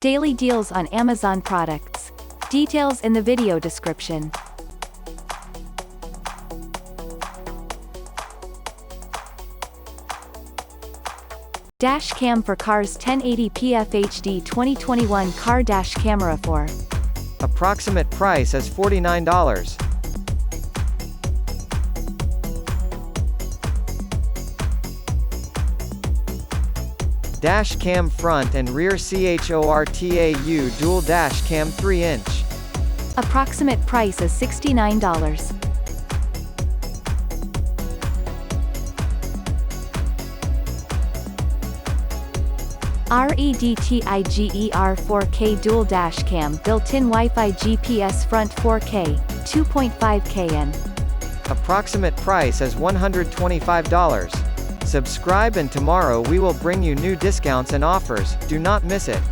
Daily deals on Amazon products. Details in the video description. Dashcam for cars 1080p FHD 2021 car dash camera for. Approximate price is $49. Dash cam front and rear CHORTAU dual dash cam 3-inch. Approximate price is $69. REDTIGER 4K dual dash cam built-in Wi-Fi GPS front 4K, 2.5 kn. Approximate price is $125. Subscribe and tomorrow we will bring you new discounts and offers, do not miss it.